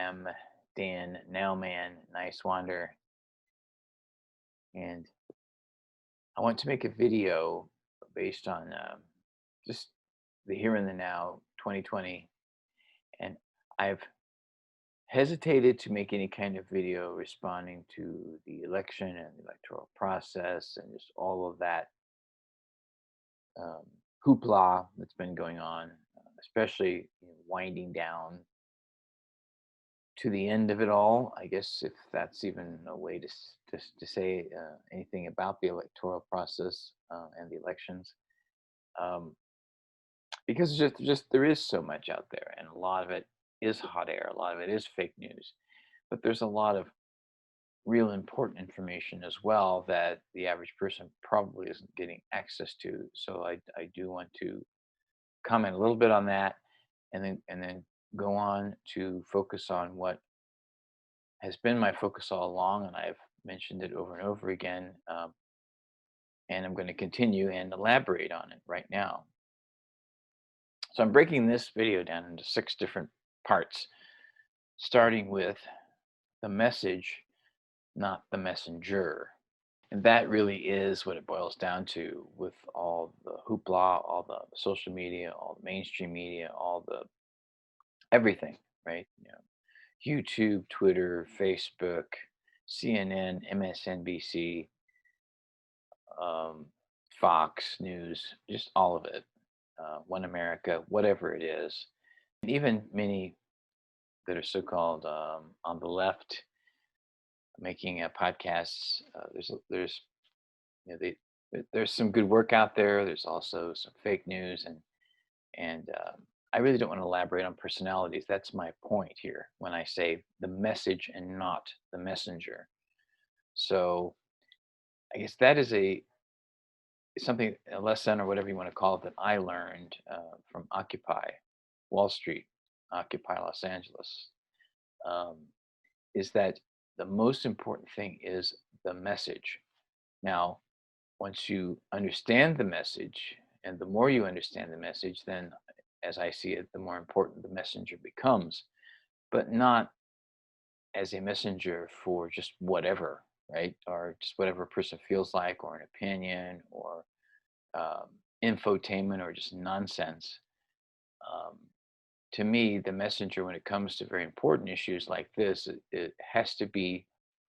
am Dan Nowman Niswander, and I want to make a video based on just the here and the now, 2020. And I've hesitated to make any kind of video responding to the election and the electoral process and just all of that um, hoopla that's been going on, especially winding down to the end of it all, I guess, if that's even a way to say anything about the electoral process and the elections, um, because just there is so much out there, and a lot of it is hot air, a lot of it is fake news, but there's a lot of real important information as well that the average person probably isn't getting access to. So I do want to comment a little bit on that, and then go on to focus on what has been my focus all along, and I've mentioned it over and over again, and I'm going to continue and elaborate on it right now. So I'm breaking this video down into 6 different parts, starting with the message, not the messenger. And that really is what it boils down to with all the hoopla, all the social media, all the mainstream media, all the everything, right? YouTube, Twitter, Facebook, CNN, MSNBC, um, Fox News, just all of it, One America, whatever it is, and even many that are so-called on the left making podcasts. There's there's some good work out there. There's also some fake news, and I really don't want to elaborate on personalities. That's my point here when I say the message and not the messenger. So I guess that is something, a lesson or whatever you want to call it, that I learned from Occupy Wall Street, Occupy Los Angeles, um, is that the most important thing is the message. Now, once you understand the message, and the more you understand the message, then as I see it, the more important the messenger becomes, but not as a messenger for just whatever, right? Or just whatever a person feels like, or an opinion, or um, infotainment, or just nonsense. Um, to me, the messenger, when it comes to very important issues like this, it has to be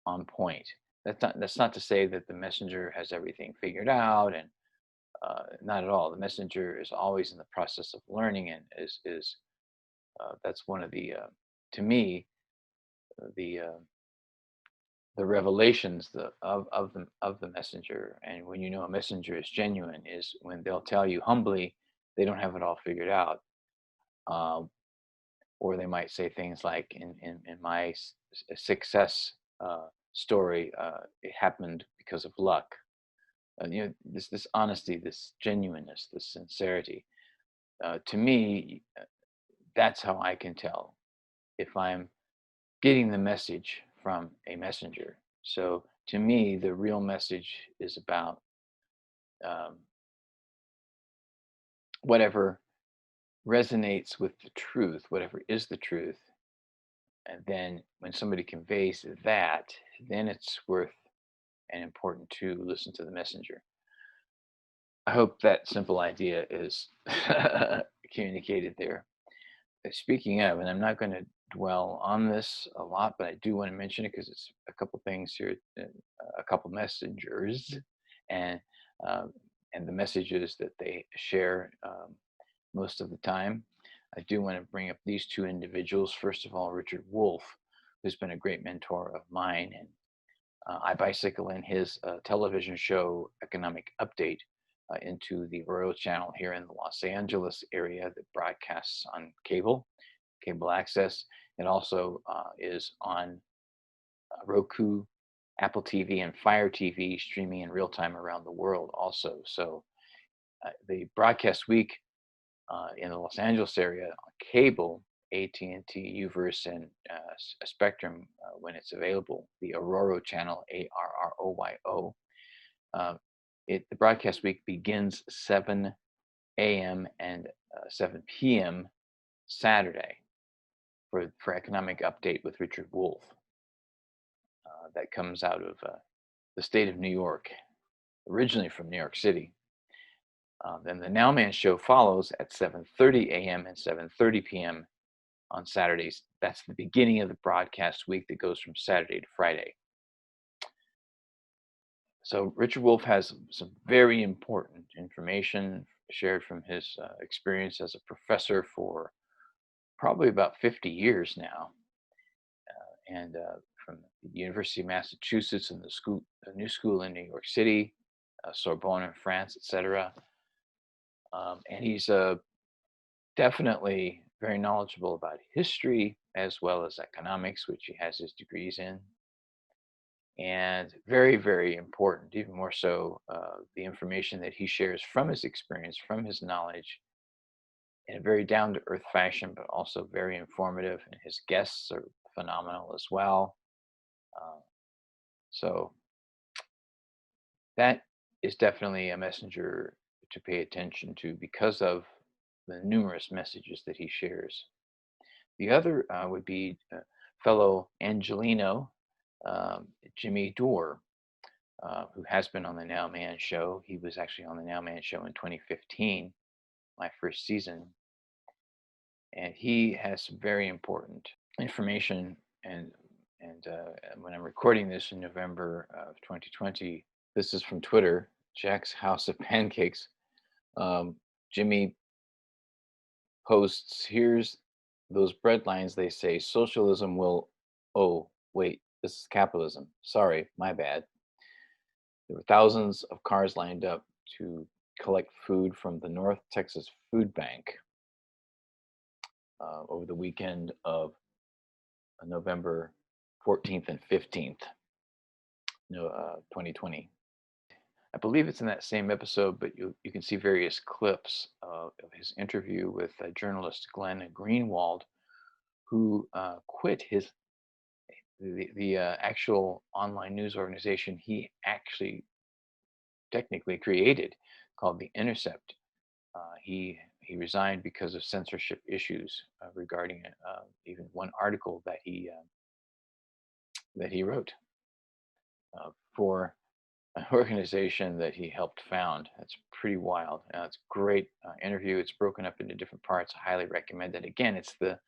on point. That's not to say that the messenger has everything figured out, and not at all. The messenger is always in the process of learning, and is that's one of the to me the the revelations of the messenger. And when you know a messenger is genuine, is when they'll tell you humbly they don't have it all figured out. Um, or they might say things like, in my success story, it happened because of luck. This honesty, this genuineness, this sincerity. To me, that's how I can tell if I'm getting the message from a messenger. So to me, the real message is about um, whatever resonates with the truth, whatever is the truth. And then when somebody conveys that, then it's worth and important to listen to the messenger. I hope that simple idea is communicated there. Speaking of, and I'm not going to dwell on this a lot, but I do want to mention it because it's a couple things here, a couple messengers, and um, and the messages that they share most of the time. I do want to bring up these 2 individuals. First of all, Richard Wolff, who's been a great mentor of mine, and I bicycle in his television show, Economic Update, into the Royal Channel here in the Los Angeles area that broadcasts on cable access. It also is on Roku, Apple TV, and Fire TV, streaming in real time around the world also. So the broadcast week in the Los Angeles area on cable, AT&T, Uverse, and Spectrum, when it's available, the Aurora channel, ARROYO. Uh, the broadcast week begins 7 a.m. and 7 p.m. Saturday for Economic Update with Richard Wolff. That comes out of the state of New York, originally from New York City. Then the Nowman Show follows at 7:30 a.m. and 7:30 p.m. on Saturdays. That's the beginning of the broadcast week that goes from Saturday to Friday. So Richard Wolff has some very important information shared from his experience as a professor for probably about 50 years now, and from the University of Massachusetts and the New School in New York City, Sorbonne in France, etc. And he's definitely very knowledgeable about history as well as economics, which he has his degrees in. And very, very important, even more so, the information that he shares from his experience, from his knowledge, in a very down to earth fashion, but also very informative. And his guests are phenomenal as well. Uh, so that is definitely a messenger to pay attention to because of the numerous messages that he shares. The other would be fellow Angelino, Jimmy Dore, who has been on the Now Man Show. He was actually on the Now Man Show in 2015, my first season. And he has some very important information. And when I'm recording this in November of 2020, this is from Twitter, Jack's House of Pancakes. Jimmy posts, here's those bread lines they say socialism will, oh, wait, this is capitalism. Sorry, my bad. There were thousands of cars lined up to collect food from the North Texas Food Bank over the weekend of November 14th and 15th, 2020. I believe it's in that same episode, but you can see various clips of his interview with journalist Glenn Greenwald, who quit the actual online news organization he actually technically created, called The Intercept. He resigned because of censorship issues regarding even one article that he wrote for an organization that he helped found. That's pretty wild. It's a great interview. It's broken up into different parts. I highly recommend it. Again, it's the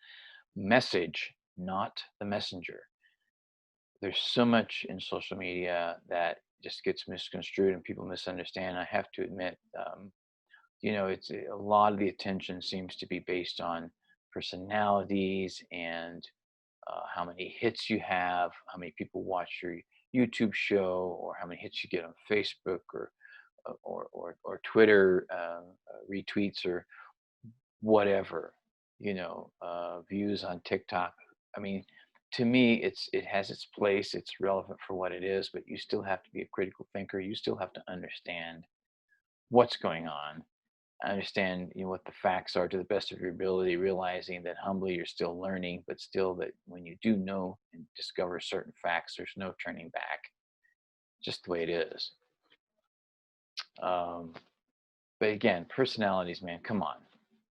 message, not the messenger. There's so much in social media that just gets misconstrued and people misunderstand. I have to admit, it's a lot of the attention seems to be based on personalities and how many hits you have, how many people watch your YouTube show, or how many hits you get on Facebook or Twitter retweets or whatever, views on TikTok. I mean, to me, it has its place. It's relevant for what it is, but you still have to be a critical thinker. You still have to understand what's going on. Understand what the facts are to the best of your ability, realizing that humbly you're still learning, but still that when you do know and discover certain facts, there's no turning back. Just the way it is. But again, personalities, man, come on.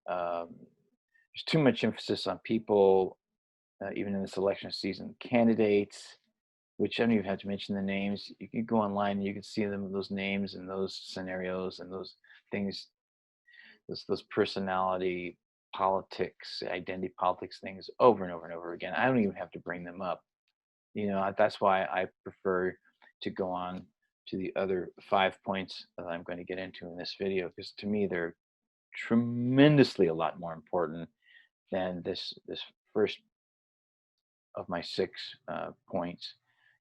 There's too much emphasis on people, even in this election season, candidates, which I don't even have to mention the names. You can go online and you can see those names and those scenarios and those things, those personality politics, identity politics things over and over and over again. I don't even have to bring them up. That's why I prefer to go on to the other 5 points that I'm going to get into in this video, because to me they're tremendously a lot more important than this first of my 6 points,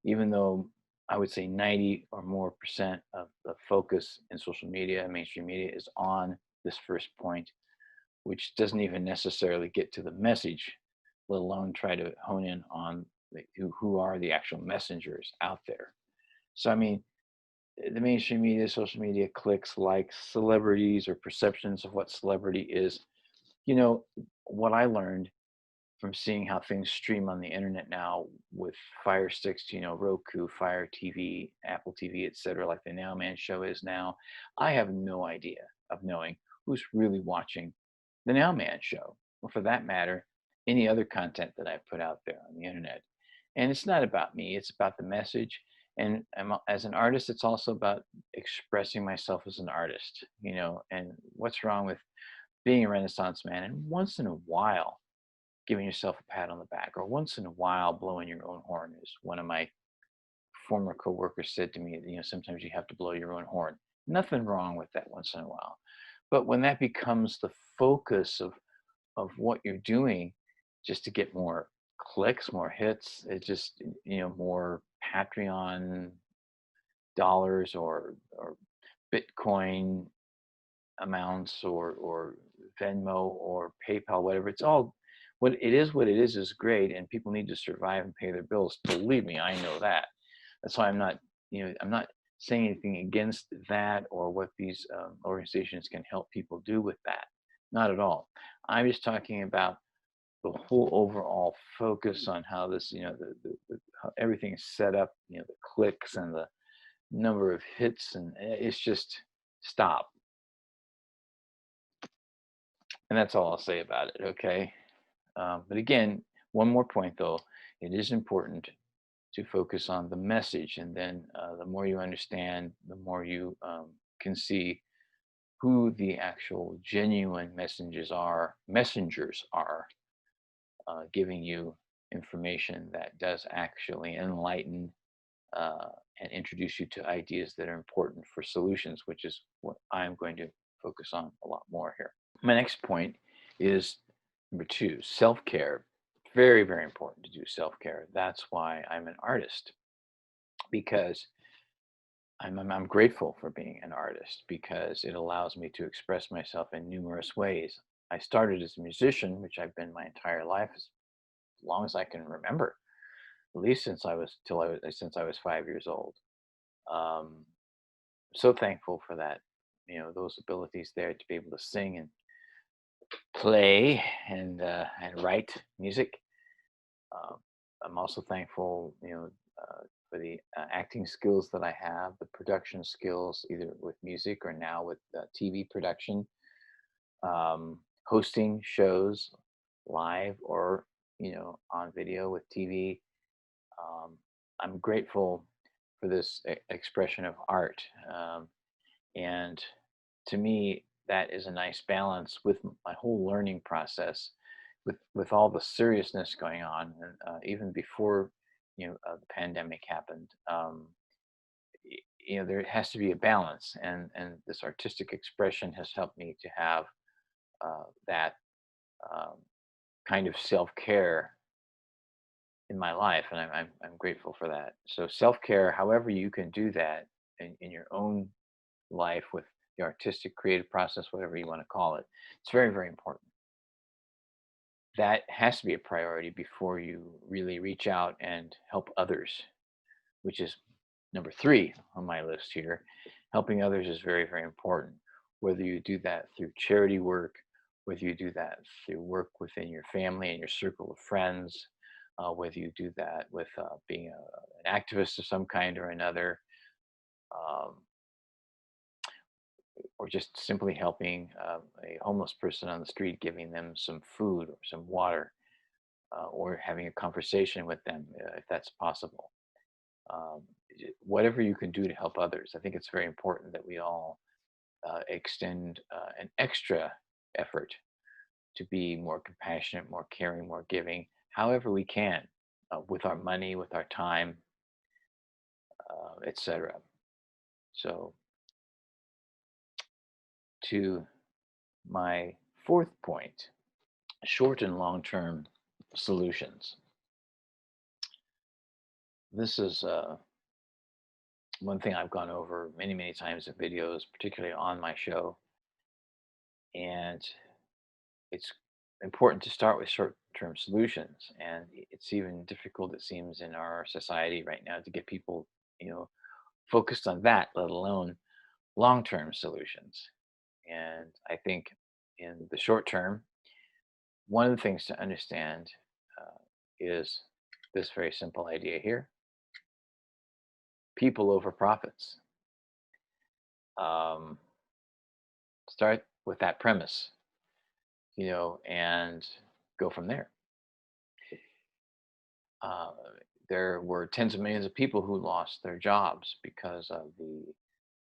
even though I would say 90 or more percent of the focus in social media and mainstream media is on this first point, which doesn't even necessarily get to the message, let alone try to hone in on who are the actual messengers out there. So, I mean, the mainstream media, social media, clicks, likes, celebrities, or perceptions of what celebrity is. What I learned from seeing how things stream on the internet now with Fire Sticks, Roku, Fire TV, Apple TV, etc., like the Now Man Show is now, I have no idea of knowing who's really watching the Now Man Show, or for that matter, any other content that I put out there on the internet. And it's not about me, it's about the message. And as an artist, it's also about expressing myself as an artist, and what's wrong with being a Renaissance man and once in a while giving yourself a pat on the back, or once in a while blowing your own horn, as one of my former coworkers said to me, sometimes you have to blow your own horn. Nothing wrong with that once in a while. But when that becomes the focus of what you're doing just to get more clicks, more hits, it just, more Patreon dollars or Bitcoin amounts or Venmo or PayPal, whatever. It's all what it is great, and people need to survive and pay their bills. Believe me, I know that. That's why I'm not saying anything against that or what these organizations can help people do with that. Not at all. I'm just talking about the whole overall focus on how this, how everything is set up, the clicks and the number of hits, and it's just stop. And that's all I'll say about it. Okay. But again, one more point though, it is important to focus on the message, and then the more you understand, the more you can see who the actual genuine messengers are giving you information that does actually enlighten uh, and introduce you to ideas that are important for solutions, which is what I'm going to focus on a lot more here. My next point is number two, self-care. Very, very important to do self-care. That's why I'm an artist, because I'm grateful for being an artist, because it allows me to express myself in numerous ways. I started as a musician, which I've been my entire life, as long as I can remember, at least since I was 5 years old. Um, so thankful for that, those abilities there to be able to sing and play and write music. Uh, I'm also thankful, for the acting skills that I have, the production skills, either with music or now with TV production, hosting shows live or on video with TV. Um, I'm grateful for this expression of art, and to me, that is a nice balance with my whole learning process, with all the seriousness going on, and even before the pandemic happened. There has to be a balance, and this artistic expression has helped me to have that um, kind of self care in my life, and I'm grateful for that. So self care, however you can do that in your own life with the artistic creative process, whatever you want to call it, it's very, very important. That has to be a priority before you really reach out and help others, which is number three on my list here. Helping others is very, very important. Whether you do that through charity work, whether you do that through work within your family and your circle of friends, whether you do that with being an activist of some kind or another, um, or just simply helping a homeless person on the street, giving them some food or some water, or having a conversation with them if that's possible. Um, Whatever you can do to help others, I think it's very important that we all extend an extra effort to be more compassionate, more caring, more giving, however we can, with our money, with our time, etc. So, to my fourth point, short and long term solutions. This is one thing I've gone over many, many times in videos, particularly on my show. And it's important to start with short term solutions. And it's even difficult, it seems, in our society right now to get people, focused on that, let alone long term solutions. And I think in the short term, one of the things to understand is this very simple idea here: people over profits. Um, Start with that premise, and go from there. Uh, there were tens of millions of people who lost their jobs because of the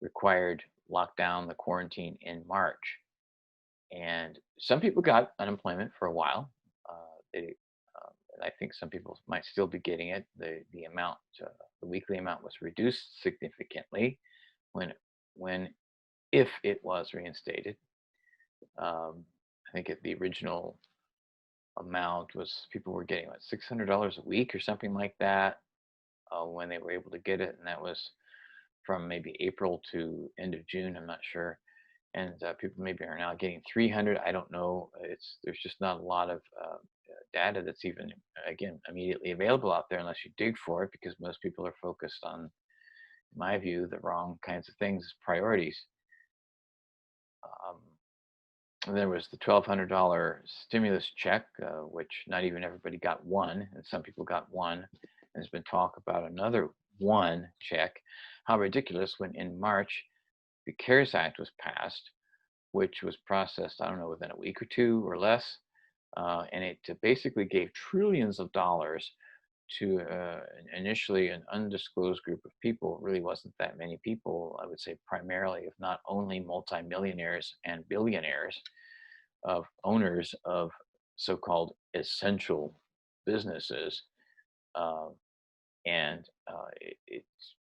required lockdown, the quarantine in March. And some people got unemployment for a while. And I think some people might still be getting it. The amount, the weekly amount, was reduced significantly when when if it was reinstated. I think the original amount was people were getting what, $600 a week or something like that when they were able to get it, and that was from maybe April to end of June. I'm not sure. And people maybe are now getting 300. I don't know. There's just not a lot of data that's even again immediately available out there unless you dig for it, because most people are focused on, in my view, the wrong kinds of things as priorities. Um, and there was the $1,200 stimulus check, which not even everybody got one, and some people got one. And there's been talk about another one check. How ridiculous when in March the CARES Act was passed, which was processed, I don't know, within a week or two or less. And it basically gave trillions of dollars to initially an undisclosed group of people. It really wasn't that many people, I would say primarily, if not only, multimillionaires and billionaires, of owners of so-called essential businesses. Uh, and it's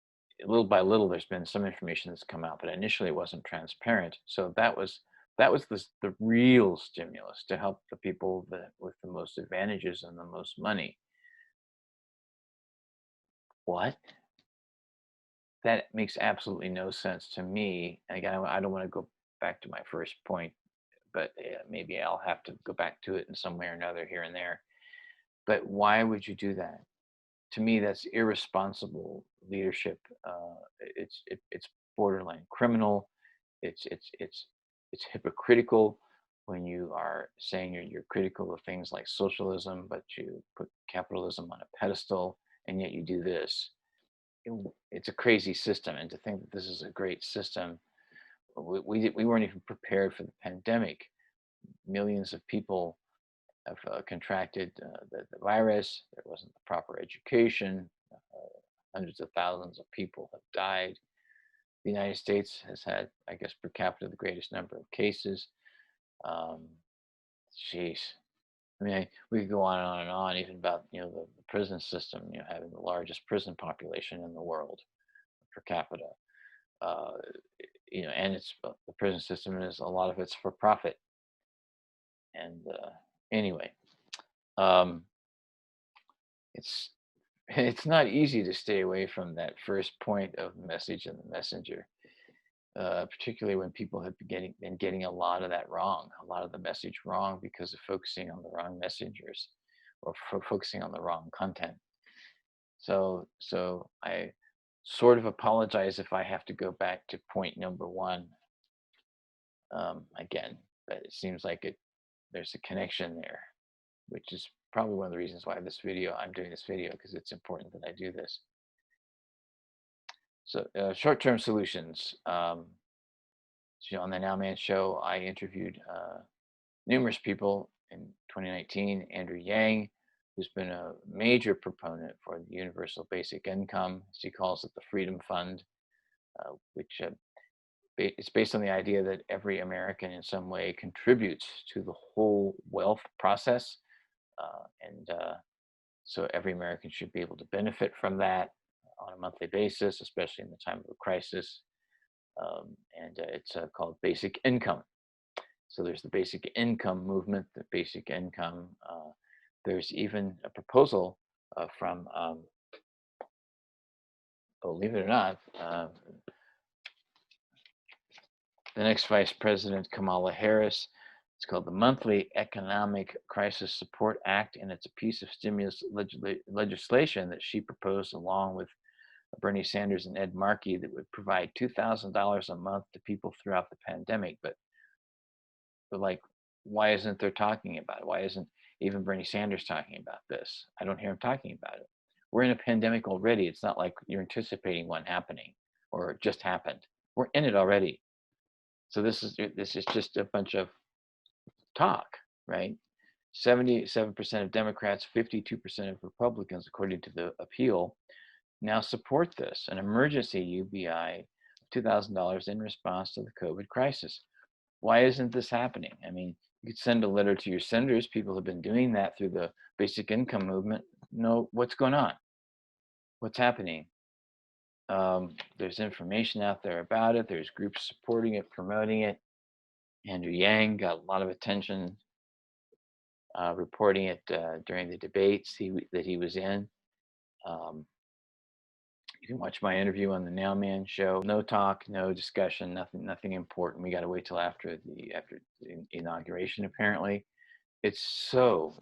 little by little, there's been some information that's come out, but initially it wasn't transparent. So that was the real stimulus to help the people with the most advantages and the most money. What? That makes absolutely no sense to me. And again, I don't want to go back to my first point, but maybe I'll have to go back to it in some way or another here and there. But why would you do that? To me, that's irresponsible leadership. It's borderline criminal. It's hypocritical when you are saying you're critical of things like socialism, but you put capitalism on a pedestal, and yet you do this. It's a crazy system, and to think that this is a great system, we weren't even prepared for the pandemic. Millions of people have contracted the virus. There wasn't the proper education. Hundreds of thousands of people have died. The United States has had, I guess, per capita, the greatest number of cases. Um, Jeez. I mean, we could go on and on, even about the prison system, having the largest prison population in the world per capita. Uh, and it's the prison system is a lot of it's for profit. And anyway, um, it's it's not easy to stay away from that first point of the message and the messenger, particularly when people have been getting a lot of that wrong, a lot of the message wrong because of focusing on the wrong messengers or focusing on the wrong content. So I sort of apologize if I have to go back to point number one again, but it seems like there's a connection there, which is probably one of the reasons why I'm doing this video, because it's important that I do this. So short-term solutions. On the Nowman show, I interviewed numerous people in 2019. Andrew Yang, who's been a major proponent for the universal basic income, as he calls it, the Freedom Fund, which it's based on the idea that every American in some way contributes to the whole wealth process. And so every American should be able to benefit from that on a monthly basis, especially in the time of a crisis. And it's called basic income. So there's the basic income movement, the basic income. There's even a proposal from, believe it or not, the next Vice President, Kamala Harris. It's called the Monthly Economic Crisis Support Act, and it's a piece of stimulus legislation that she proposed along with Bernie Sanders and Ed Markey that would provide $2,000 a month to people throughout the pandemic. But like, why isn't there talking about it? Why isn't even Bernie Sanders talking about this? I don't hear him talking about it. We're in a pandemic already. It's not like you're anticipating one happening or it just happened. We're in it already. So this is just a bunch of talk, right? 77% of Democrats, 52% of Republicans, according to the appeal, now support this, an emergency UBI of $2,000 in response to the COVID crisis. Why isn't this happening? I mean, you could send a letter to your senators. People have been doing that through the basic income movement. No, what's going on? What's happening? There's information out there about it. There's groups supporting it, promoting it. Andrew Yang got a lot of attention reporting it during the debates that he was in. Um, you can watch my interview on the Nowman show. No talk, no discussion, nothing important. We got to wait till after the inauguration. Apparently, it's so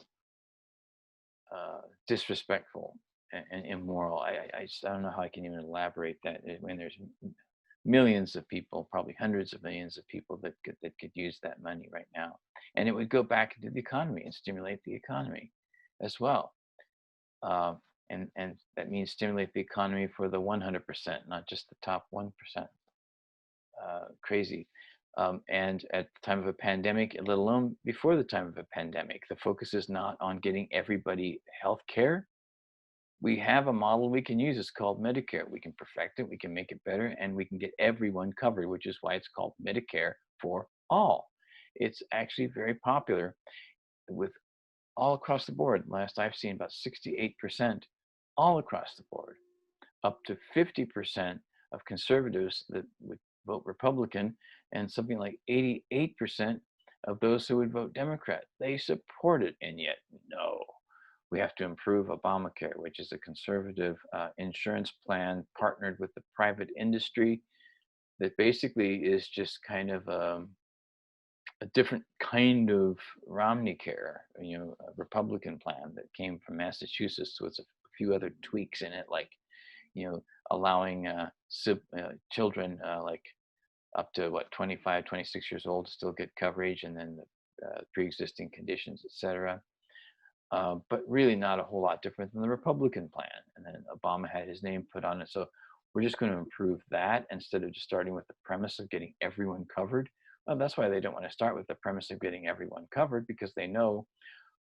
disrespectful and immoral. I don't know how I can even elaborate that when there's millions of people, probably hundreds of millions of people that could use that money right now, and it would go back into the economy and stimulate the economy as well. Uh, and that means stimulate the economy for the 100%, not just the top 1%. Crazy. And at the time of a pandemic, let alone before the time of a pandemic, the focus is not on getting everybody health care. We have a model we can use. It's called Medicare. We can perfect it, we can make it better, and we can get everyone covered, which is why it's called Medicare for All. It's actually very popular with all across the board. Last I've seen, about 68% all across the board, up to 50% of conservatives that would vote Republican, and something like 88% of those who would vote Democrat. They support it, and yet, no. We have to improve Obamacare, which is a conservative insurance plan partnered with the private industry that basically is just kind of a different kind of Romney care, a Republican plan that came from Massachusetts with a few other tweaks in it, like, allowing children like up to 25, 26 years old to still get coverage, and then the pre-existing conditions, etc. But really not a whole lot different than the Republican plan. And then Obama had his name put on it. So we're just going to improve that instead of just starting with the premise of getting everyone covered. Well, that's why they don't want to start with the premise of getting everyone covered, because they know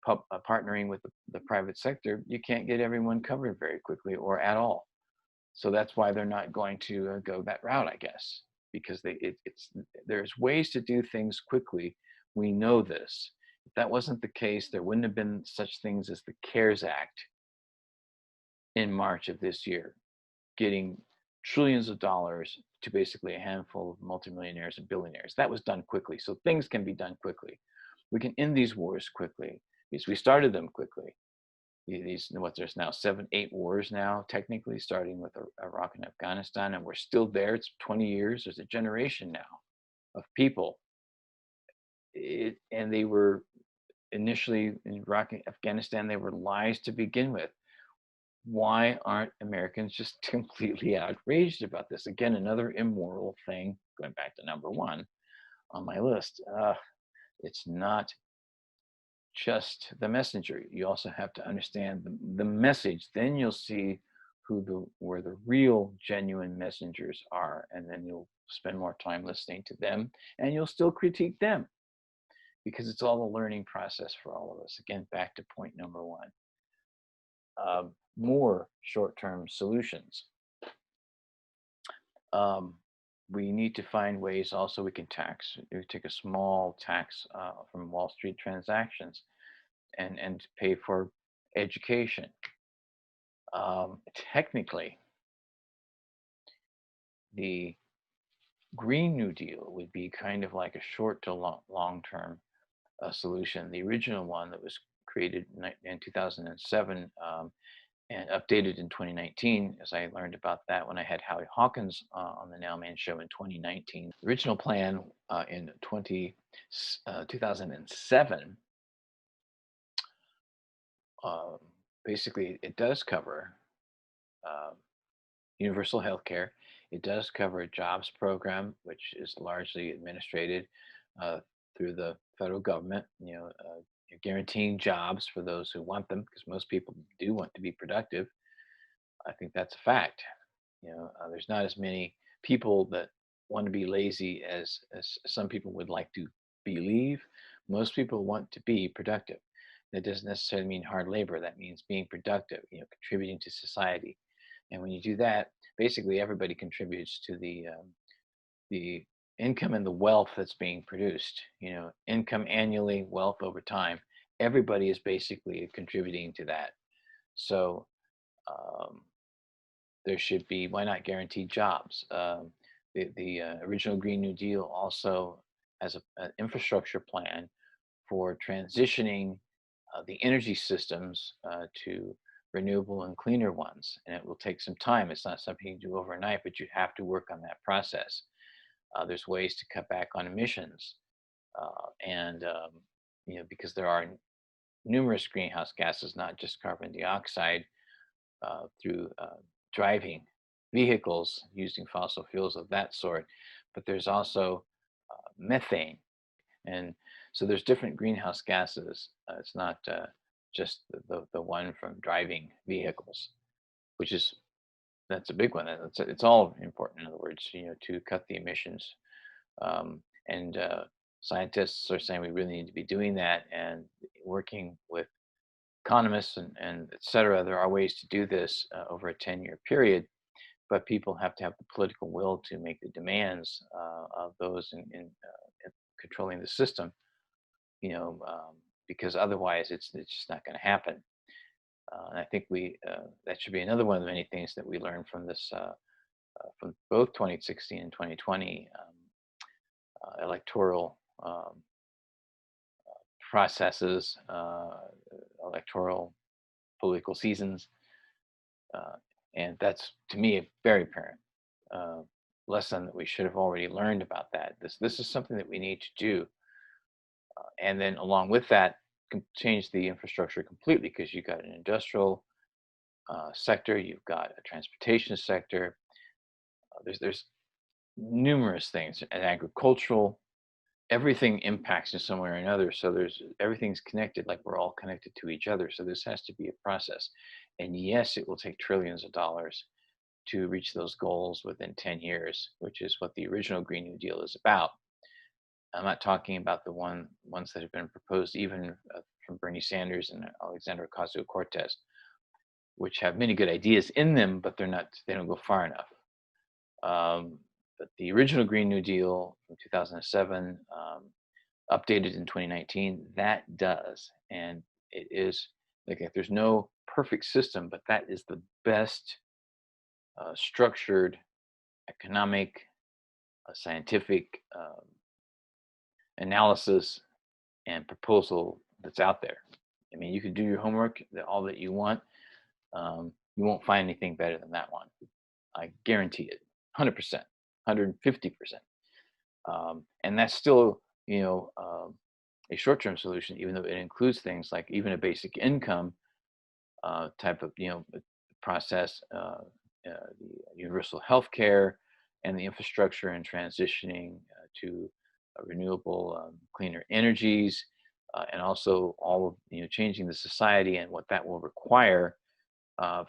partnering with the private sector, you can't get everyone covered very quickly or at all. So that's why they're not going to go that route, I guess, because there's ways to do things quickly. We know this. If that wasn't the case, there wouldn't have been such things as the CARES Act in March of this year, getting trillions of dollars to basically a handful of multimillionaires and billionaires. That was done quickly. So things can be done quickly. We can end these wars quickly because we started them quickly. There's now 7, 8 wars now, technically, starting with Iraq and Afghanistan, and we're still there. It's 20 years. There's a generation now of people. And they were initially in Iraq and Afghanistan, they were lies to begin with. Why aren't Americans just completely outraged about this? Again, another immoral thing, going back to number 1 on my list. It's not just the messenger. You also have to understand the message. Then you'll see where the real genuine messengers are, and then you'll spend more time listening to them, and you'll still critique them, because it's all a learning process for all of us. Again, back to point number 1. More short-term solutions. We need to find ways also we can take a small tax from Wall Street transactions and pay for education. Technically, the Green New Deal would be kind of like a short to long-term solution. The original one that was created in 2007 and updated in 2019, as I learned about that when I had Howie Hawkins on the Nowman show in 2019. The original plan in 2007, basically it does cover universal health care. It does cover a jobs program, which is largely administrated through the federal government. You're guaranteeing jobs for those who want them, because most people do want to be productive. I think that's a fact. There's not as many people that want to be lazy as some people would like to believe. Most people want to be productive. That doesn't necessarily mean hard labor. That means being productive, contributing to society. And when you do that, basically everybody contributes to the income and the wealth that's being produced. Income annually, wealth over time. Everybody is basically contributing to that. So um, there should be, why not guaranteed jobs? The original Green New Deal also has an infrastructure plan for transitioning the energy systems to renewable and cleaner ones. And it will take some time. It's not something you do overnight, but you have to work on that process. There's ways to cut back on emissions. And, because there are numerous greenhouse gases, not just carbon dioxide, through driving vehicles using fossil fuels of that sort, but there's also methane. And so there's different greenhouse gases. It's not just the one from driving vehicles, which is that's a big one. It's all important, in other words, to cut the emissions. And scientists are saying we really need to be doing that and working with economists and et cetera. There are ways to do this over a 10-year period, but people have to have the political will to make the demands of those in controlling the system, because otherwise it's just not going to happen. And I think that should be another one of the many things that we learned from this, from both 2016 and 2020 electoral processes, electoral political seasons. And that's, to me, a very apparent lesson that we should have already learned about that. This is something that we need to do. And then along with that, change the infrastructure completely, because you've got an industrial sector, you've got a transportation sector, there's numerous things, and agricultural, everything impacts in some way or another. So everything's connected, like we're all connected to each other. So this has to be a process. And yes, it will take trillions of dollars to reach those goals within 10 years, which is what the original Green New Deal is about. I'm not talking about the ones that have been proposed even from Bernie Sanders and Alexandra Ocasio-Cortez, which have many good ideas in them, but they don't go far enough. But the original Green New Deal from 2007, updated in 2019, that does. And it is, like, there's no perfect system, but that is the best structured, economic, scientific analysis and proposal that's out there. I mean, you can do your homework, all that you want. You won't find anything better than that one. I guarantee it, 100%, 150%. And that's still, a short-term solution, even though it includes things like even a basic income type of, process, the universal health care, and the infrastructure and transitioning to renewable, cleaner energies, and also all of, changing the society and what that will require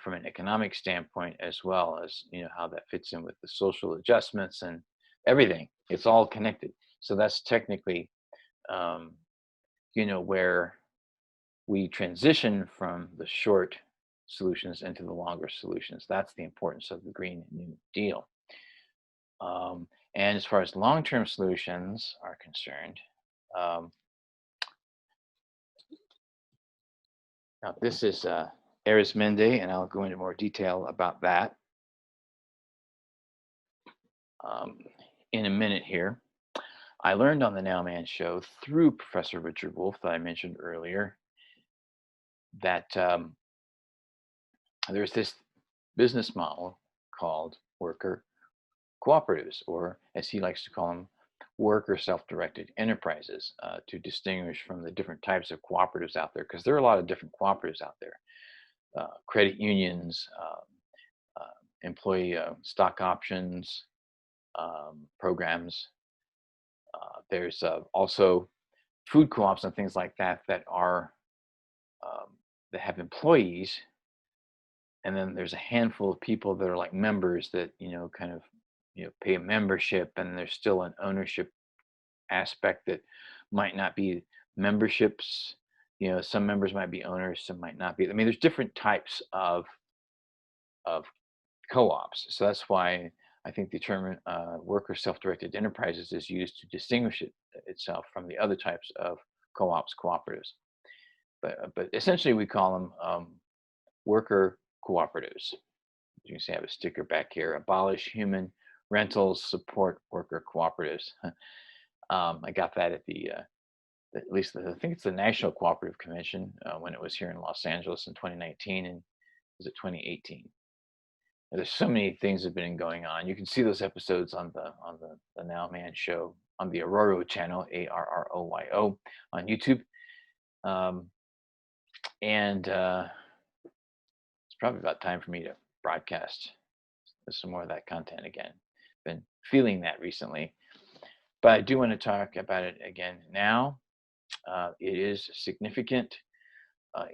from an economic standpoint, as well as, how that fits in with the social adjustments and everything. It's all connected. So that's technically, where we transition from the short solutions into the longer solutions. That's the importance of the Green New Deal. And as far as long-term solutions are concerned, now this is Arizmendi, and I'll go into more detail about that in a minute here. I learned on the Nowman show through Professor Richard Wolff that I mentioned earlier that there's this business model called worker cooperatives, or as he likes to call them, worker self-directed enterprises, to distinguish from the different types of cooperatives out there, because there are a lot of different cooperatives out there. Credit unions, employee stock options programs. There's also food co-ops and things like that that are that have employees, and then there's a handful of people that are like members that kind of pay a membership, and there's still an ownership aspect that might not be memberships, Some members might be owners, some might not be. I mean, there's different types of co-ops. So that's why I think the term worker self-directed enterprises is used to distinguish itself from the other types of co-ops, cooperatives. But essentially, we call them worker cooperatives. You can see I have a sticker back here: abolish human rentals, support worker cooperatives. I got that at at least I think it's the National Cooperative Convention when it was here in Los Angeles in 2019, and was it 2018? There's so many things that have been going on. You can see those episodes on the Now Man show on the Arroyo channel, Arroyo, on YouTube. Um, and It's probably about time for me to broadcast some more of that content again. Been feeling that recently, but I do want to talk about it again now. It is significant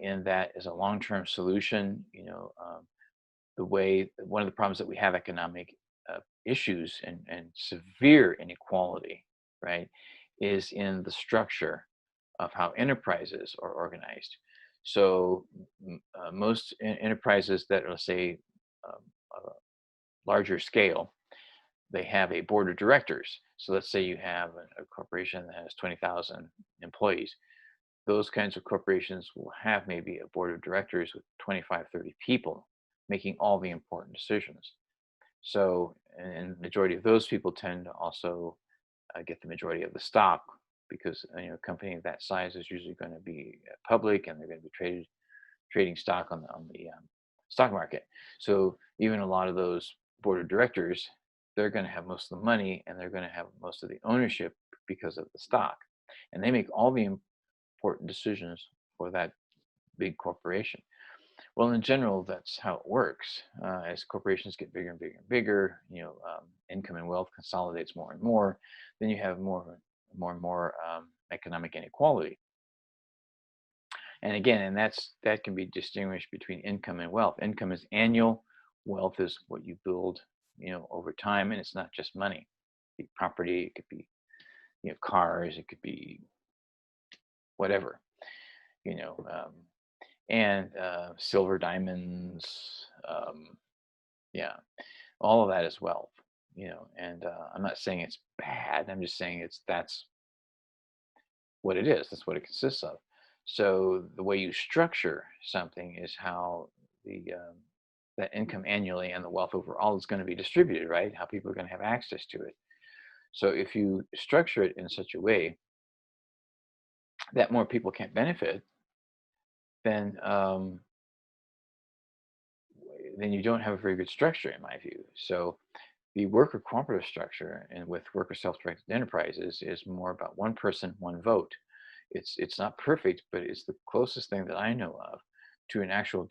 in that as a long-term solution. The way one of the problems that we have economic issues and severe inequality, right, is in the structure of how enterprises are organized. So most enterprises that are, let's say, um, a larger scale, they have a board of directors. So let's say you have a corporation that has 20,000 employees. Those kinds of corporations will have maybe a board of directors with 25, 30 people making all the important decisions. So, and the majority of those people tend to also get the majority of the stock because a company of that size is usually going to be public and they're going to be trading stock on the stock market. So even a lot of those board of directors, they're going to have most of the money and they're going to have most of the ownership because of the stock, and they make all the important decisions for that big corporation. Well, in general, that's how it works. As corporations get bigger and bigger and bigger, income and wealth consolidates more and more. Then you have and more economic inequality. And again, that can be distinguished between income and wealth. Income is annual. Wealth is what you build, over time, and it's not just money. It could be property. It could be, cars. It could be whatever. You know, and silver, diamonds, yeah, all of that is wealth. And I'm not saying it's bad. I'm just saying that's what it is. That's what it consists of. So the way you structure something is how the that income annually and the wealth overall is going to be distributed, right? How people are going to have access to it. So if you structure it in such a way that more people can benefit, then then you don't have a very good structure, in my view. So the worker cooperative structure and with worker self-directed enterprises is more about one person, one vote. It's not perfect, but it's the closest thing that I know of to an actual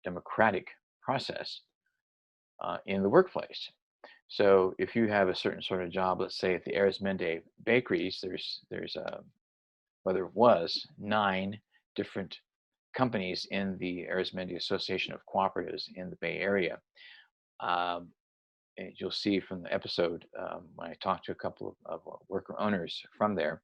democratic process in the workplace. So if you have a certain sort of job, let's say at the Arizmendi bakeries, there's whether it was 9 different companies in the Arizmendi Association of Cooperatives in the Bay Area. Um, and you'll see from the episode when I talked to a couple of worker owners from there.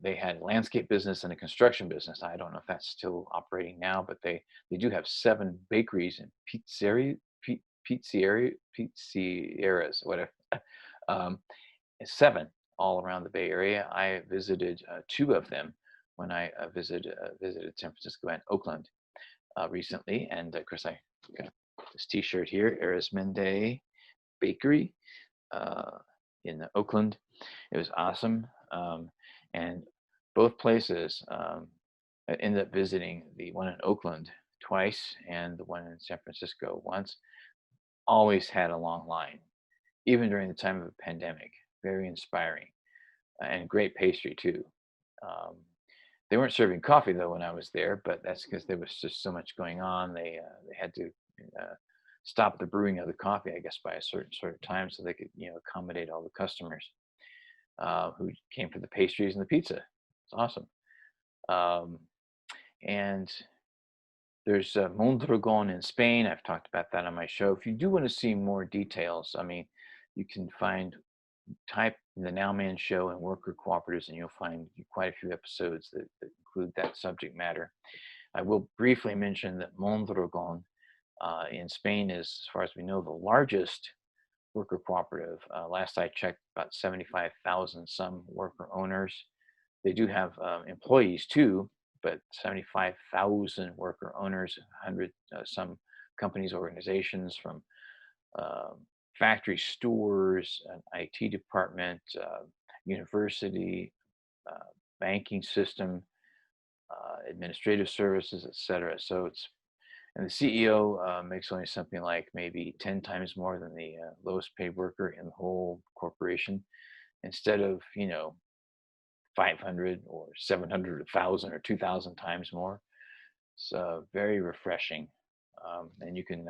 They had landscape business and a construction business. I don't know if that's still operating now, but they do have 7 bakeries and pizzerias, whatever. um, 7 all around the Bay Area. I visited 2 of them when I visited San Francisco and Oakland recently, and of course I got this T-shirt here, Arizmendi Bakery uh, in Oakland. It was awesome. And both places, I ended up visiting the one in Oakland twice and the one in San Francisco once. Always had a long line, even during the time of the pandemic. Very inspiring and great pastry too. Um, they weren't serving coffee though when I was there, but that's because there was just so much going on. They had to uh, stop the brewing of the coffee, I guess, by a certain sort of time so they could accommodate all the customers who came for the pastries and the pizza. It's awesome. Um, and there's Mondragon in Spain. I've talked about that on my show. If you do want to see more details, I mean, you can find type the Nowman Show and worker cooperatives, and you'll find quite a few episodes that include that subject matter. I will briefly mention that Mondragon in Spain is, as far as we know, the largest worker cooperative. Last I checked, about 75,000 some worker owners. They do have employees too, but 75,000 worker owners, 100 some companies, organizations, from um, factory stores, an IT department, university, uh, banking system, administrative services, etc. So it's and the CEO makes only something like maybe 10 times more than the lowest paid worker in the whole corporation, instead of 500 or 700, 1,000 or 2,000 times more. It's very refreshing, and you can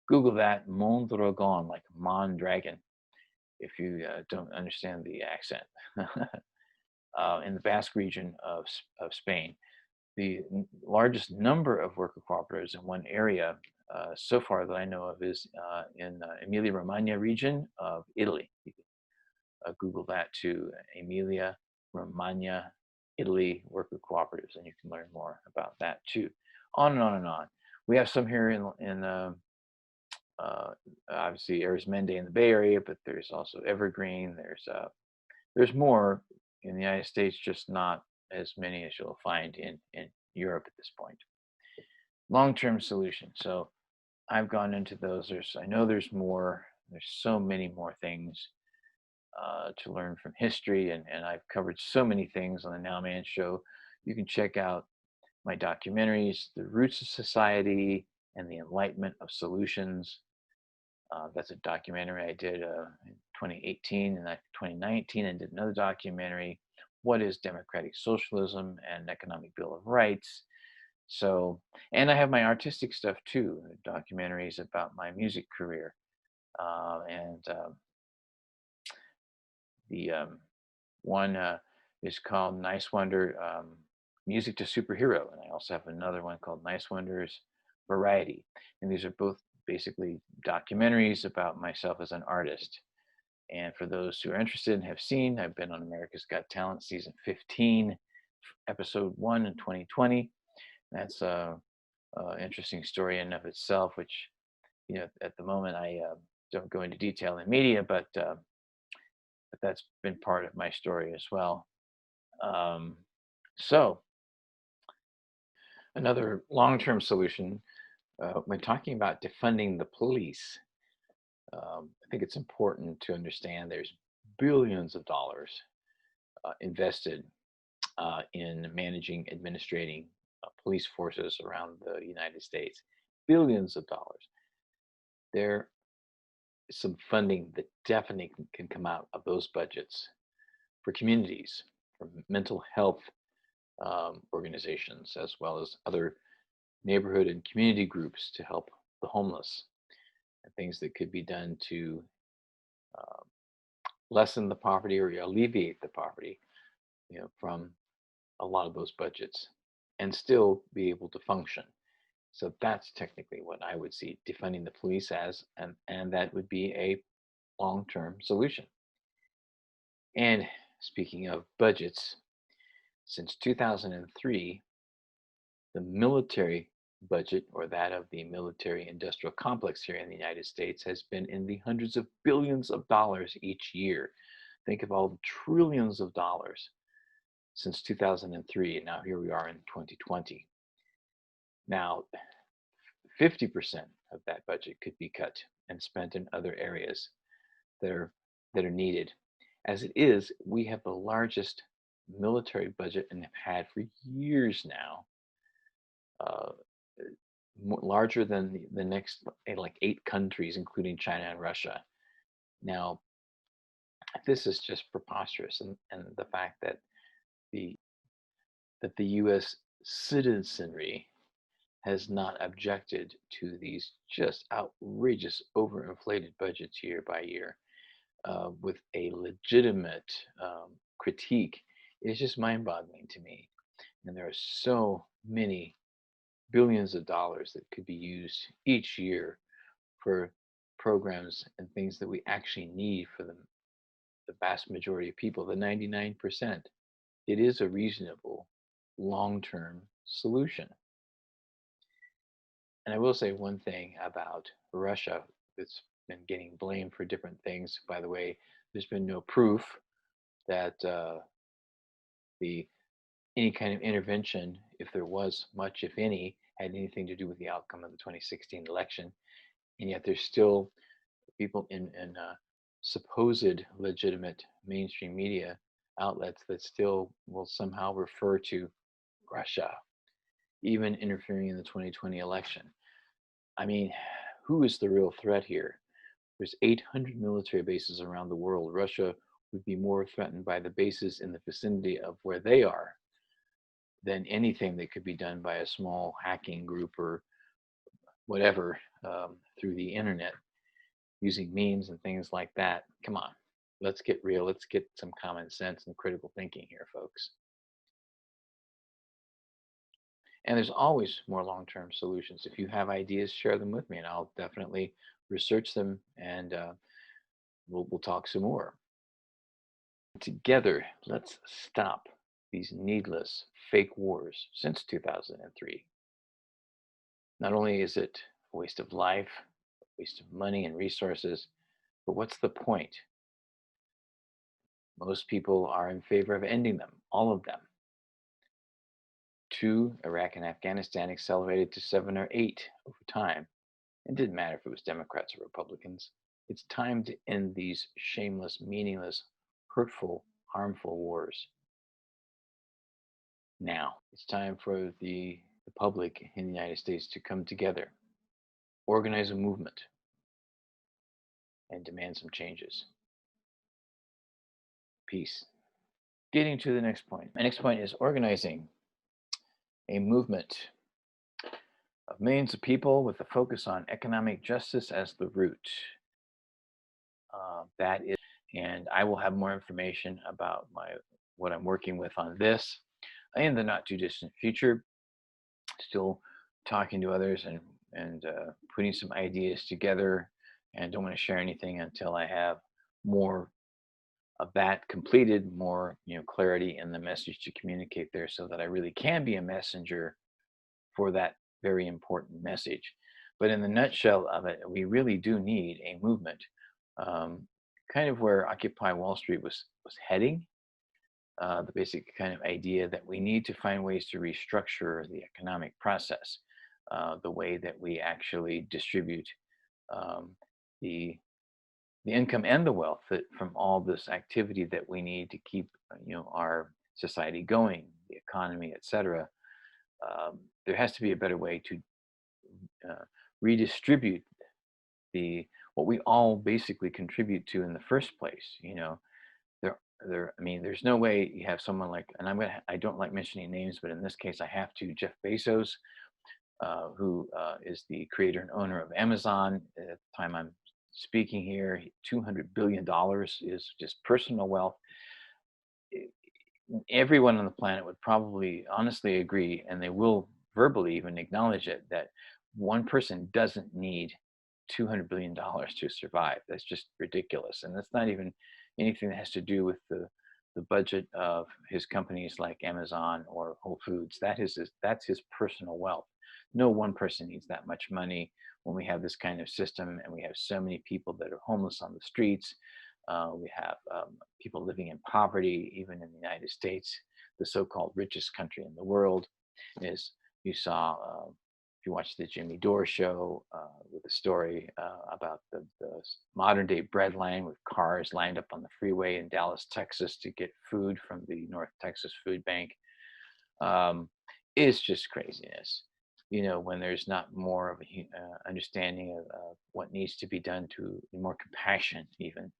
Google that Mondragon, like Mondragon, if you don't understand the accent. In the Basque region of Spain. The largest number of worker cooperatives in one area so far that I know of is in Emilia-Romagna region of Italy. You can Google that too, Emilia-Romagna, Italy worker cooperatives, and you can learn more about that too. On and on and on. We have some here in uh, obviously Arizmendi in the Bay Area, but there's also Evergreen. There's more in the United States, just not as many as you'll find in Europe at this point. Long-term solution. So I've gone into those. I know there's more. There's so many more things to learn from history, and I've covered so many things on the Nowman Show. You can check out my documentaries, The Roots of Society and the Enlightenment of Solutions. That's a documentary I did in 2018, and 2019 I did another documentary, What is Democratic Socialism and Economic Bill of Rights? So, and I have my artistic stuff too, documentaries about my music career. And the one is called Niswander, Music to Superhero. And I also have another one called Niswander's Variety. And these are both basically documentaries about myself as an artist. And for those who are interested and have seen, I've been on America's Got Talent season 15, episode 1 in 2020. That's a interesting story in and of itself, which, at the moment I don't go into detail in media, but that's been part of my story as well. Um, so another long-term solution, when talking about defunding the police, I think it's important to understand there's billions of dollars invested in managing, administrating police forces around the United States. Billions of dollars. There is some funding that definitely can come out of those budgets for communities, for mental health organizations, as well as other neighborhood and community groups to help the homeless, and things that could be done to uh, lessen the poverty or alleviate the poverty, from a lot of those budgets, and still be able to function. So that's technically what I would see defunding the police as, and that would be a long-term solution. And speaking of budgets, since 2003, the military budget, or that of the military industrial complex here in the United States, has been in the hundreds of billions of dollars each year. Think of all the trillions of dollars since 2003, and now here we are in 2020. Now, 50% of that budget could be cut and spent in other areas that are that are needed. As it is, we have the largest military budget and have had for years now, uh, larger than the next like 8 countries, including China and Russia. Now, this is just preposterous, and the fact the the U.S. citizenry has not objected to these just outrageous, overinflated budgets year by year, with a legitimate critique, is just mind-boggling to me. And there are so many billions of dollars that could be used each year for programs and things that we actually need for the vast majority of people, the 99%, it is a reasonable long-term solution. And I will say one thing about Russia that's been getting blamed for different things. By the way, there's been no proof that the any kind of intervention, if there was much, if any, had anything to do with the outcome of the 2016 election. And yet there's still people in supposed legitimate mainstream media outlets that still will somehow refer to Russia, even interfering in the 2020 election. I mean, who is the real threat here? There's 800 military bases around the world. Russia would be more threatened by the bases in the vicinity of where they are than anything that could be done by a small hacking group or whatever through the internet using memes and things like that. Come on, let's get real. Let's get some common sense and critical thinking here, folks. And there's always more long-term solutions. If you have ideas, share them with me, and I'll definitely research them, and we'll talk some more. Together, let's stop these needless fake wars since 2003. Not only is it a waste of life, a waste of money and resources, but what's the point? Most people are in favor of ending them, all of them. 2, Iraq and Afghanistan accelerated to 7 or 8 over time. It didn't matter if it was Democrats or Republicans. It's time to end these shameless, meaningless, hurtful, harmful wars. Now, it's time for the public in the United States to come together, organize a movement, and demand some changes. Peace. Getting to the next point. My next point is organizing a movement of millions of people with a focus on economic justice as the root. That is, and I will have more information about what I'm working with on this in the not too distant future. Still talking to others and putting some ideas together, and don't want to share anything until I have more of that completed, more clarity in the message to communicate there, so that I really can be a messenger for that very important message. But in the nutshell of it, we really do need a movement, kind of where Occupy Wall Street was heading. The basic kind of idea that we need to find ways to restructure the economic process, the way that we actually distribute the income and the wealth from all this activity that we need to keep our society going, the economy, etc. There has to be a better way to redistribute what we all basically contribute to in the first place. I mean, there's no way you have someone like, and I don't like mentioning names, but in this case I have to, Jeff Bezos, who is the creator and owner of Amazon. At the time I'm speaking here, $200 billion is just personal wealth. Everyone on the planet would probably honestly agree, and they will verbally even acknowledge it, that one person doesn't need $200 billion to survive. That's just ridiculous. And that's not even anything that has to do with the budget of his companies like Amazon or Whole Foods. That's his personal wealth. No one person needs that much money when we have this kind of system, and we have so many people that are homeless on the streets. We have people living in poverty, even in the United States, the so-called richest country in the world. As you saw, if you watched the Jimmy Dore show with the story about the modern day breadline with cars lined up on the freeway in Dallas, Texas to get food from the North Texas Food Bank, is just craziness. When there's not more of a understanding of what needs to be done, to more compassion even.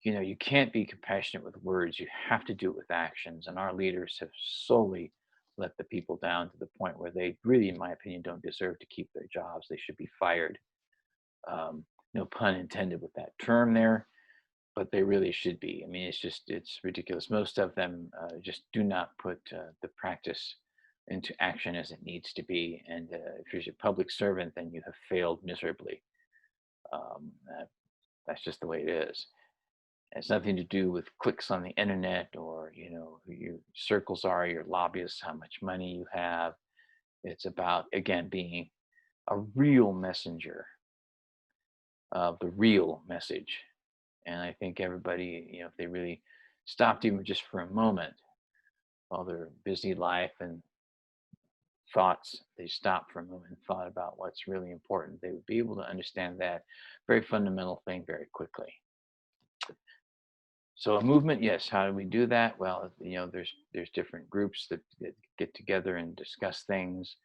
You can't be compassionate with words. You have to do it with actions. And our leaders have solely let the people down to the point where they really, in my opinion, don't deserve to keep their jobs. They should be fired. No pun intended with that term there, but they really should be. I mean, it's ridiculous. Most of them just do not put the practice into action as it needs to be. And if you're a public servant, then you have failed miserably. That's just the way it is. It's nothing to do with clicks on the internet or, who your circles are, your lobbyists, how much money you have. It's about, again, being a real messenger of the real message. And I think everybody, if they really stopped even just for a moment, all their busy life and thoughts, they stopped for a moment and thought about what's really important, they would be able to understand that very fundamental thing very quickly. So a movement, yes. How do we do that? Well, there's different groups that get together and discuss things.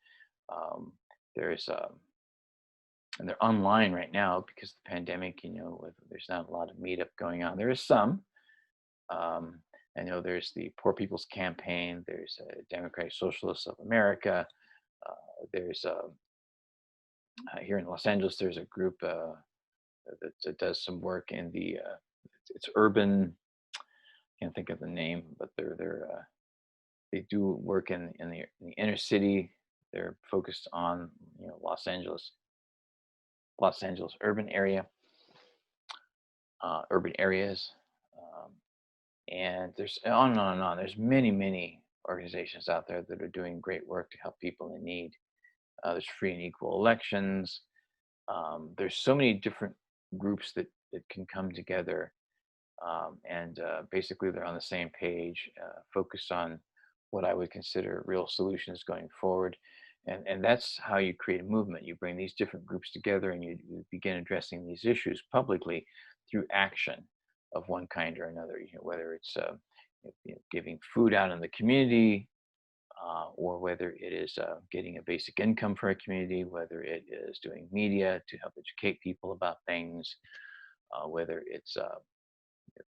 Um, there's and they're online right now because of the pandemic. There's not a lot of meetup going on. There is some. Um, I know there's the Poor People's Campaign. There's Democratic Socialists of America. There's here in Los Angeles. There's a group that does some work in the it's urban. Can't think of the name, but they do work in the inner city. They're focused on Los Angeles urban areas, um, and there's on and on and on. There's many organizations out there that are doing great work to help people in need. There's free and equal elections. There's so many different groups that can come together, and basically they're on the same page, focused on what I would consider real solutions going forward. And that's how you create a movement. You bring these different groups together and you begin addressing these issues publicly through action of one kind or another. Whether it's giving food out in the community, or whether it is getting a basic income for a community, whether it is doing media to help educate people about things, whether it's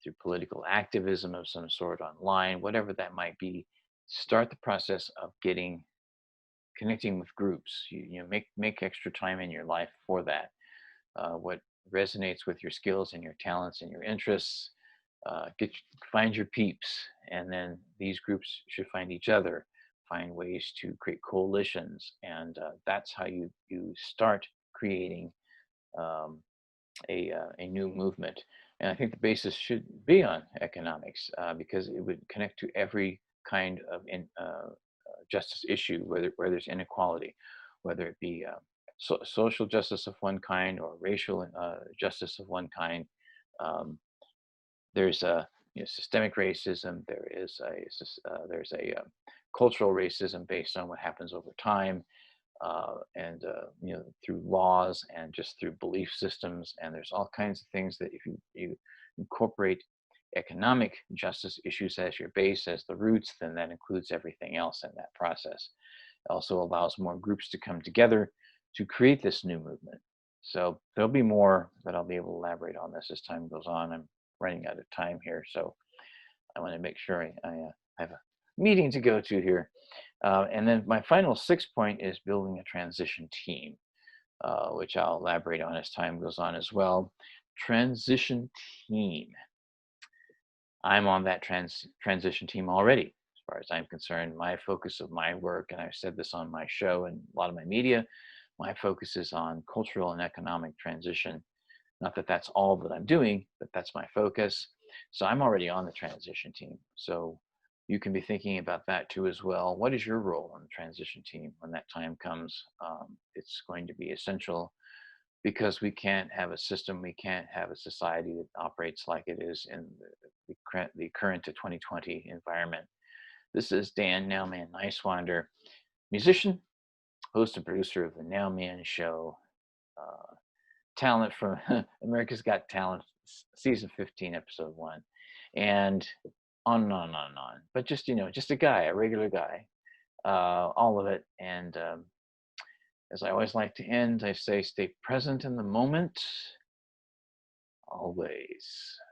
through political activism of some sort online, whatever that might be. Start the process of connecting with groups. Make extra time in your life for that. What resonates with your skills and your talents and your interests. Find your peeps, and then these groups should find each other. Find ways to create coalitions, and that's how you start creating um, a new movement. And I think the basis should be on economics, because it would connect to every kind of justice issue, where there's inequality, whether it be social justice of one kind or racial justice of one kind. Um, there's a systemic racism. There's a cultural racism based on what happens over time, and through laws and just through belief systems. And there's all kinds of things that if you incorporate economic justice issues as your base, as the roots, then that includes everything else in that process. It also allows more groups to come together to create this new movement. So there'll be more that I'll be able to elaborate on this as time goes on. I'm running out of time here, so I want to make sure I have a meeting to go to here. And then my final 6 point is building a transition team, which I'll elaborate on as time goes on as well. Transition team. I'm on that transition team already. As far as I'm concerned, my focus of my work, and I've said this on my show and a lot of my media, my focus is on cultural and economic transition. Not that that's all that I'm doing, but that's my focus. So I'm already on the transition team. So you can be thinking about that too as well. What is your role on the transition team when that time comes? It's going to be essential, because we can't have a system, we can't have a society that operates like it is in the current to 2020 environment. This is Dan Nowman Niswander, musician, host and producer of the Nowman Show, talent from America's Got Talent, season 15, episode 1, and on and on and on and on. But just a guy, a regular guy, all of it. And as I always like to end, I say, stay present in the moment, always.